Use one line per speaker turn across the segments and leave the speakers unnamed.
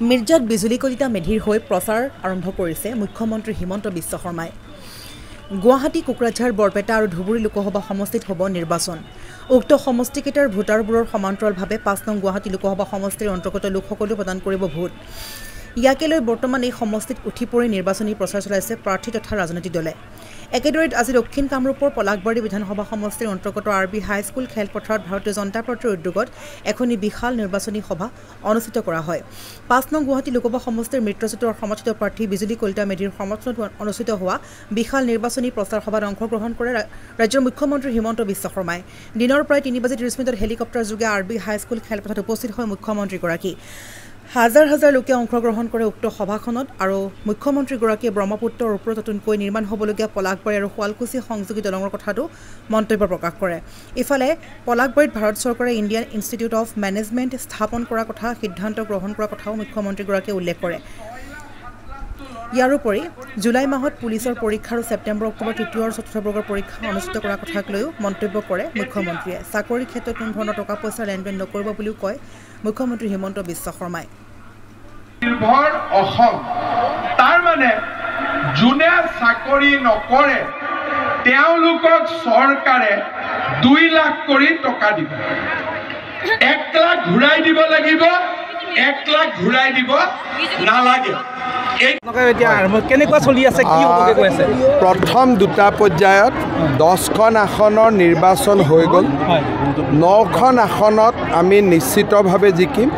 মিৰ্জাত বিজুলী কলিতা মেধিৰ হৈ প্ৰচাৰ আৰম্ভ কৰিছে মুখ্যমন্ত্ৰী হিমন্ত বিশ্ব শৰ্মাই। গুৱাহাটী, কোকৰাঝাৰ, বৰপেটা আৰু ধুবুৰী লোকসভা সমষ্টিত হ'ব নিৰ্বাচন। উক্ত সমষ্টিকেইটাৰ ভোটাৰবোৰৰ সমান্তৰালভাৱে ৫ নং গুৱাহাটী লোকসভা সমষ্টিৰ অন্তৰ্গত লোকসকলেও প্ৰদান কৰিব ভোট। ইয়াকে লৈ বৰ্তমান এই সমষ্টিত উঠি পৰি নিৰ্বাচনী প্ৰচাৰ চলাইছে প্ৰাৰ্থী তথা ৰাজনৈতিক দলে। একেদৰে আজি দক্ষিণ কামৰূপৰ পলাশবাৰী বিধানসভা সমষ্টিৰ অন্তৰ্গত RB হাইস্কুল খেলপথাৰত ভাৰতীয় জনতা পাৰ্টীৰ উদ্যোগত এখনি বিশাল নিৰ্বাচনী সভা অনুষ্ঠিত কৰা হয়। ৫ নং গুৱাহাটী লোকসভা সমষ্টিৰ মিত্ৰজোঁটৰ সমৰ্থিত প্ৰাৰ্থী বিজুলী কলিতা মেধিৰ সমৰ্থনত অনুষ্ঠিত হোৱা বিশাল নিৰ্বাচনী প্ৰচাৰ সভাত অংশগ্ৰহণ কৰে ৰাজ্যৰ মুখ্যমন্ত্ৰী হিমন্ত বিশ্ব শৰ্মাই। দিনৰ প্ৰায় 3:30 হেলিকপ্টাৰযোগে RB হাইস্কুল খেলপথাৰত উপস্থিত হয় মুখ্যমন্ত্ৰীগৰাকী। হাজাৰ হাজাৰ লোকে অংশগ্ৰহণ কৰে উক্ত সভাখনত আৰু মুখ্যমন্ত্ৰীগৰাকীয়ে ব্ৰহ্মপুত্ৰৰ ওপৰত নতুনকৈ নিৰ্মাণ হ'বলগীয়া পলাশবাৰী আৰু শুৱালকুছি সংযোগী দলঙৰ কথাটো মন্তব্য প্ৰকাশ কৰে। ইফালে পলাশবাৰীত ভাৰত চৰকাৰে ইণ্ডিয়ান ইনষ্টিটিউট অৱ মেনেজমেণ্ট স্থাপন কৰাৰ কথা সিদ্ধান্ত গ্ৰহণ কৰাৰ কথাও মুখ্যমন্ত্ৰীগৰাকীয়ে উল্লেখ কৰে। ইয়াৰোপৰি জুলাই মাহত পুলিচৰ পৰীক্ষা আৰু ছেপ্টেম্বৰ-অক্টোবৰ তৃতীয় আৰু চতুৰ্থ বৰ্গৰ পৰীক্ষা অনুষ্ঠিত কৰাৰ কথাক লৈও মন্তব্য কৰে মুখ্যমন্ত্ৰীয়ে। চাকৰিৰ ক্ষেত্ৰত কোনো ধৰণৰ টকা পইচাৰ লেনদেন নকৰিব বুলিও কয় মুখ্যমন্ত্ৰী হিমন্ত বিশ্ব শৰ্মাই।
নিৰ্ভৰ অসম তাৰ মানে যোনে চাকৰি নকৰে তেওঁলোকক চৰকাৰে 2 লাখ কৰি টকা দিব। 1 লাখ ঘূৰাই দিব লাগিব, 1 লাখ ঘূৰাই দিব নালাগে।
প্ৰথম 2টা পৰ্যায়ত 10খন আসনৰ নিৰ্বাচন হৈ গ'ল। 9খন আসনত আমি নিশ্চিতভাৱে জিকিম।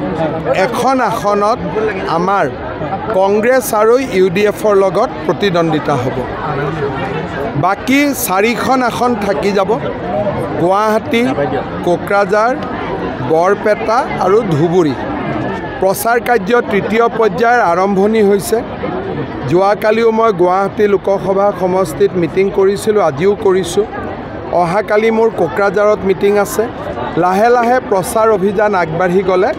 এখন আসনত আমাৰ কংগ্ৰেছ আৰু UDFৰ লগত প্ৰতিদ্বন্দ্বিতা হ'ব। বাকী 4খন আসন থাকি যাব। গুৱাহাটী, কোকৰাঝাৰ, বৰপেটা আৰু ধুবুৰী। প্ৰচাৰ কাৰ্য 3য় পৰ্যায়ৰ আৰম্ভণি হৈছে। যোৱাকালিও মই গুৱাহাটী লোকসভা সমষ্টিত মিটিং কৰিছিলোঁ, আজিও কৰিছোঁ। অহাকালি মোৰ কোকৰাঝাৰত মিটিং আছে। লাহে লাহে প্ৰচাৰ অভিযান আগবাঢ়ি গ'লে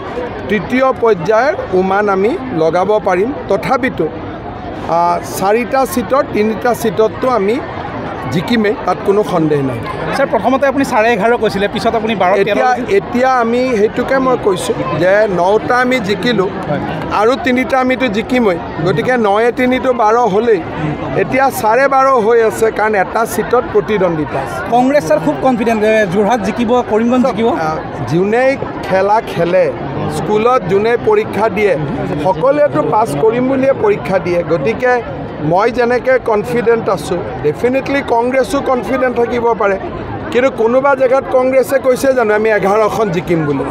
3য় পৰ্যায়ৰ উমান আমি লগাব পাৰিম। তথাপিতো 4টা ছিটৰ 3টা ছিটততো আমি জিকিমেই, তাত কোনো সন্দেহ নাই।
ছাৰ, প্ৰথমতে আপুনি 11.5 কৈছিলে, পিছত আপুনি 12।
এতিয়া আমি সেইটোকে মই কৈছোঁ যে 9টা আমি জিকিলোঁ আৰু 3টা আমিতো জিকিমেই। গতিকে 9-3 12 হ'লেই। এতিয়া 12.5 হৈ আছে কাৰণ এটা ছিটত প্ৰতিদ্বন্দ্বিতা আছে।
কংগ্ৰেছ ছাৰ খুব কনফিডেণ্ট যোৰহাট জিকিব, কৰিমগঞ্জ জিকিব।
যোনেই খেলা খেলে, স্কুলত যোনে পৰীক্ষা দিয়ে, সকলোৱেতো পাছ কৰিম বুলিয়ে পৰীক্ষা দিয়ে। গতিকে মই যেনেকৈ কনফিডেণ্ট আছোঁ, ডেফিনেটলি কংগ্ৰেছো কনফিডেণ্ট থাকিব পাৰে। কিন্তু কোনোবা জেগাত কংগ্ৰেছে কৈছে জানো আমি 11খন জিকিম বুলি?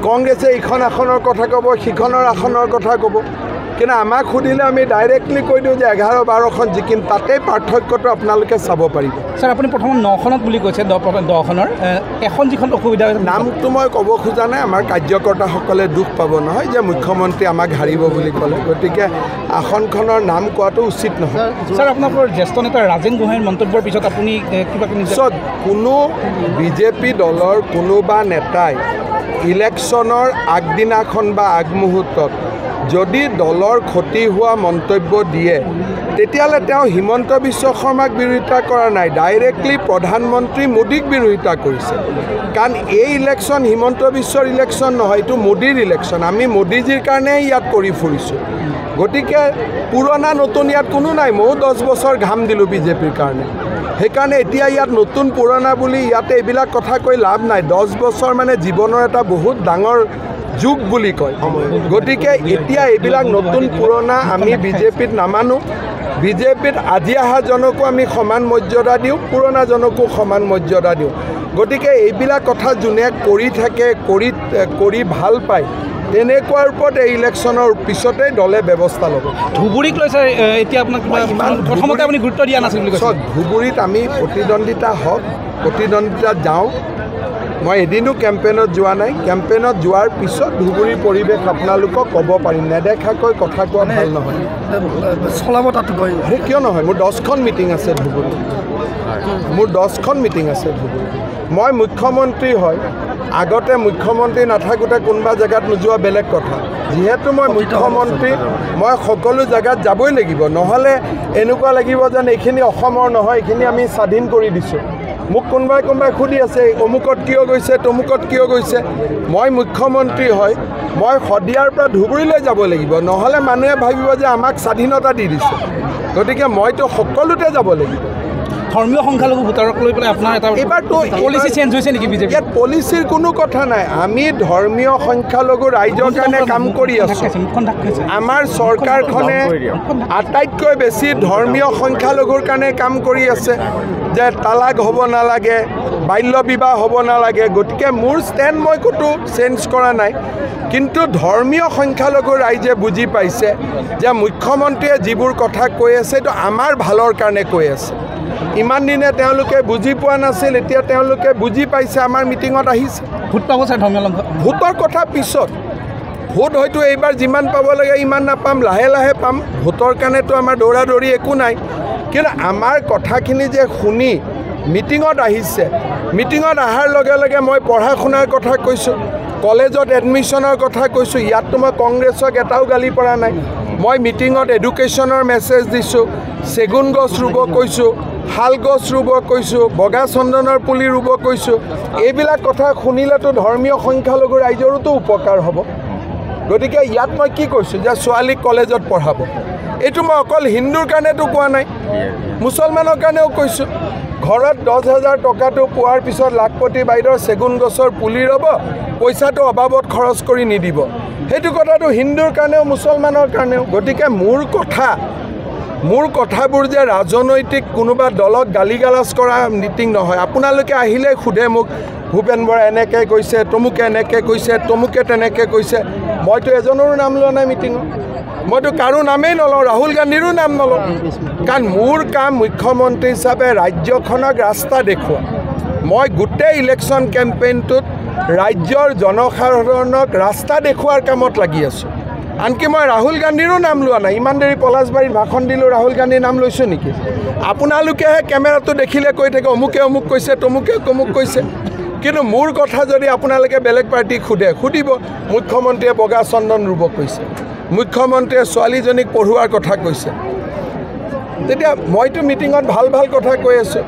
কংগ্ৰেছে এইখন আসনৰ কথা ক'ব, সিখনৰ আসনৰ কথা ক'ব। কিন্তু আমাক সুধিলে আমি ডাইৰেক্টলি কৈ দিওঁ যে 11-12খন জিকিম। তাতেই পাৰ্থক্যটো আপোনালোকে চাব পাৰিব।
ছাৰ, আপুনি প্ৰথম 9খনত বুলি কৈছে, 10খনৰ এখন যিখন অসুবিধা হৈছে,
নামটো মই ক'ব খোজা নাই। আমাৰ কাৰ্যকৰ্তাসকলে দুখ পাব নহয় যে মুখ্যমন্ত্ৰী আমাক হাৰিব বুলি ক'লে। গতিকে আসনখনৰ নাম কোৱাটো উচিত নহয়।
ছাৰ, আপোনালোকৰ জ্যেষ্ঠ নেতা ৰাজেন গোহাঁইৰ মন্তব্যৰ পিছত আপুনি কিবা
পিছত কোনো বিজেপি দলৰ কোনোবা নেতাই ইলেকশ্যনৰ আগদিনাখন বা আগমুহূৰ্তত যদি দলৰ ক্ষতি হোৱা মন্তব্য দিয়ে, তেতিয়াহ'লে তেওঁ হিমন্ত বিশ্ব শৰ্মাক বিৰোধিতা কৰা নাই, ডাইৰেক্টলি প্ৰধানমন্ত্ৰী মোদীক বিৰোধিতা কৰিছে। কাৰণ এই ইলেকশ্যন হিমন্ত বিশ্বৰ ইলেকশ্যন নহয়, এইটো মোদীৰ ইলেকশ্যন। আমি মোদীজীৰ কাৰণে ইয়াত কৰি ফুৰিছোঁ। গতিকে পুৰণা নতুন ইয়াত কোনো নাই। ময়ো 10 বছৰ ঘাম দিলোঁ বিজেপিৰ কাৰণে। সেইকাৰণে এতিয়া ইয়াত নতুন পুৰণা বুলি ইয়াতে এইবিলাক কথা কৈ লাভ নাই। 10 বছৰ মানে জীৱনৰ এটা বহুত ডাঙৰ যুগ বুলি কয়। গতিকে এতিয়া এইবিলাক নতুন পুৰণা আমি বিজেপিত নামানো। বিজেপিত আজি অহাজনকো আমি সমান মৰ্যাদা দিওঁ, পুৰণাজনকো সমান মৰ্যাদা দিওঁ। গতিকে এইবিলাক কথা যোনে কৰি থাকে, কৰি ভাল পায়, তেনেকুৱাৰ ওপৰত এই ইলেকশ্যনৰ পিছতে দলে ব্যৱস্থা ল'ব।
ধুবুৰীক লৈ ছাৰ এতিয়া আপোনাক প্ৰথমতে আপুনি গুৰুত্ব দিয়া নাছিল বুলি কৈছে।
ধুবুৰীত আমি প্ৰতিদ্বন্দ্বিতা হওক, প্ৰতিদ্বন্দ্বিতাত যাওঁ। মই এদিনো কেম্পেইনত যোৱা নাই। কেম্পেইনত যোৱাৰ পিছত ধুবুৰীৰ পৰিৱেশ আপোনালোকক ক'ব পাৰিম। নেদেখাকৈ কথা কোৱা ভাল নহয়।
চলাব তাত গৈ
কিয় নহয়? মোৰ 10খন মিটিং আছে ধুবুৰীত। মোৰ 10খন মিটিং আছে ধুবুৰীত। মই মুখ্যমন্ত্ৰী হয়, আগতে মুখ্যমন্ত্ৰী নাথাকোঁতে কোনোবা জেগাত নোযোৱা বেলেগ কথা। যিহেতু মই মুখ্যমন্ত্ৰী, মই সকলো জেগাত যাবই লাগিব। নহ'লে এনেকুৱা লাগিব যেন এইখিনি অসমৰ নহয়, এইখিনি আমি স্বাধীন কৰি দিছোঁ। মোক কোনোবাই সুধি আছে অমুকত কিয় গৈছে তমুকত কিয় গৈছে মই মুখ্যমন্ত্ৰী হয় মই শদিয়াৰ পৰা ধুবুৰীলৈ যাব লাগিব নহ'লে মানুহে ভাবিব যে আমাক স্বাধীনতা দি দিছে গতিকে মইতো সকলোতে যাব লাগিব
ধৰ্মীয় সংখ্যালঘু ভোটাৰক লৈ পেলাই আপোনাৰ এটা
এইবাৰতো
পলিচি চেঞ্জ হৈছে নেকি বিজেপি
ইয়াত পলিচিৰ কোনো কথা নাই আমি ধৰ্মীয় সংখ্যালঘু ৰাইজৰ কাৰণে কাম কৰি আছোঁ আমাৰ চৰকাৰখনে আটাইতকৈ বেছি ধৰ্মীয় সংখ্যালঘুৰ কাৰণে কাম কৰি আছে যে তালাক হ'ব নালাগে বাল্য বিবাহ হ'ব নালাগে গতিকে মোৰ ষ্টেণ্ড মই ক'তো চেঞ্জ কৰা নাই কিন্তু ধৰ্মীয় সংখ্যালঘু ৰাইজে বুজি পাইছে যে মুখ্যমন্ত্ৰীয়ে যিবোৰ কথা কৈ আছে এইটো আমাৰ ভালৰ কাৰণে কৈ আছে ইমান দিনে তেওঁলোকে বুজি পোৱা নাছিল এতিয়া তেওঁলোকে বুজি পাইছে আমাৰ মিটিঙত আহিছে
ভোট পাব ছাৰ ধৰ্মীয়
ভোটৰ কথা পিছত ভোট হয়তো এইবাৰ যিমান পাব লাগে ইমান নাপাম লাহে লাহে পাম ভোটৰ কাৰণেতো আমাৰ দৌৰা দৌৰি একো নাই কিন্তু আমাৰ কথাখিনি যে শুনি মিটিঙত আহিছে মিটিঙত অহাৰ লগে লগে মই পঢ়া শুনাৰ কথা কৈছোঁ কলেজত এডমিশ্যনৰ কথা কৈছোঁ ইয়াততো মই কংগ্ৰেছক এটাও গালি পৰা নাই মই মিটিঙত এডুকেশ্যনৰ মেছেজ দিছোঁ চেগুন গছ ৰুব কৈছোঁ শাল গছ ৰুব কৈছোঁ বগা চন্দনৰ পুলি ৰুব কৈছোঁ এইবিলাক কথা শুনিলেতো ধৰ্মীয় সংখ্যালঘু ৰাইজৰোতো উপকাৰ হ'ব গতিকে ইয়াত মই কি কৈছোঁ যে ছোৱালীক কলেজত পঢ়াব এইটো মই অকল হিন্দুৰ কাৰণেতো কোৱা নাই মুছলমানৰ কাৰণেও কৈছোঁ ঘৰত 10,000 টকাটো পোৱাৰ পিছত লাখপতি বাইদেউৰ চেগুন গছৰ পুলি ৰ'ব পইচাটো অবাবত খৰচ কৰি নিদিব সেইটো কথাটো হিন্দুৰ কাৰণেও মুছলমানৰ কাৰণেও গতিকে মোৰ কথাবোৰ যে ৰাজনৈতিক কোনোবা দলক গালি গালাজ কৰা মিটিং নহয় আপোনালোকে আহিলে সোধে মোক ভূপেন বৰা এনেকৈ কৈছে তমুকে এনেকৈ কৈছে তমুকে তেনেকৈ কৈছে মইতো এজনৰো নাম লোৱা নাই মিটিঙত মইতো কাৰো নামেই নলওঁ ৰাহুল গান্ধীৰো নাম নলওঁ কাৰণ মোৰ কাম মুখ্যমন্ত্ৰী হিচাপে ৰাজ্যখনক ৰাস্তা দেখুওৱা মই গোটেই ইলেকশ্যন কেম্পেইনটোত ৰাজ্যৰ জনসাধাৰণক ৰাস্তা দেখুওৱাৰ কামত লাগি আছোঁ আনকি মই ৰাহুল গান্ধীৰো নাম লোৱা নাই ইমান দেৰি পলাশবাৰীত ভাষণ দিলোঁ ৰাহুল গান্ধীৰ নাম লৈছোঁ নেকি আপোনালোকেহে কেমেৰাটো দেখিলে কৈ থাকে অমুকে অমুক কৈছে তমুকে তমুক কৈছে কিন্তু মোৰ কথা যদি আপোনালোকে বেলেগ পাৰ্টিক সুধিব মুখ্যমন্ত্ৰীয়ে বগা চন্দন ৰুব কৈছে মুখ্যমন্ত্ৰীয়ে ছোৱালীজনীক পঢ়োৱাৰ কথা কৈছে তেতিয়া মইতো মিটিঙত ভাল কথা কৈ আছোঁ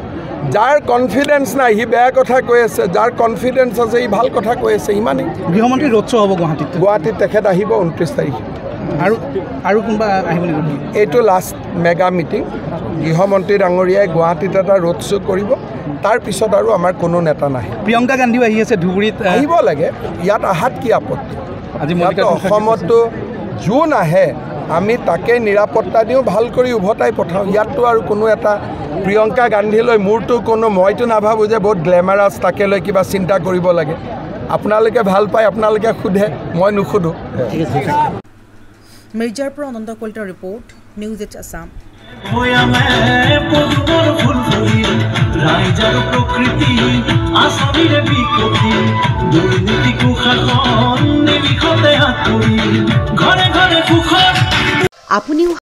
যাৰ কনফিডেন্স নাই সি বেয়া কথা কৈ আছে যাৰ কনফিডেন্স আছে সি ভাল কথা কৈ আছে ইমানেই
গৃহমন্ত্ৰী ৰোড শ্ব' হ'ব
গুৱাহাটীত তেখেত আহিব 29 তাৰিখে
আৰু কোনোবা আহিব নেকি
এইটো লাষ্ট মেগা মিটিং গৃহমন্ত্ৰী ডাঙৰীয়াই গুৱাহাটীত এটা ৰোড শ্ব' কৰিব তাৰপিছত আৰু আমাৰ কোনো নেতা নাহে
প্ৰিয়ংকা গান্ধীও আহি আছে ধুবুৰীত
আহিব লাগে ইয়াত আহাত কি আপত্তি আজি অসমতো যোন আহে আমি তাকে নিৰাপত্তা দিওঁ ভাল কৰি উভতাই পঠাওঁ ইয়াততো আৰু কোনো এটা প্ৰিয়ংকা গান্ধীলৈ মোৰতো কোনো মইতো নাভাবোঁ যে বহুত গ্লেমাৰাছ তাকে লৈ কিবা চিন্তা কৰিব লাগে আপোনালোকে ভাল পায় আপোনালোকে সোধে মই নুসুধোঁ
মিৰ্জাৰ পৰা অনন্ত কলিতাৰ ৰিপৰ্ট নিউজ এইট আছাম
আপুনিও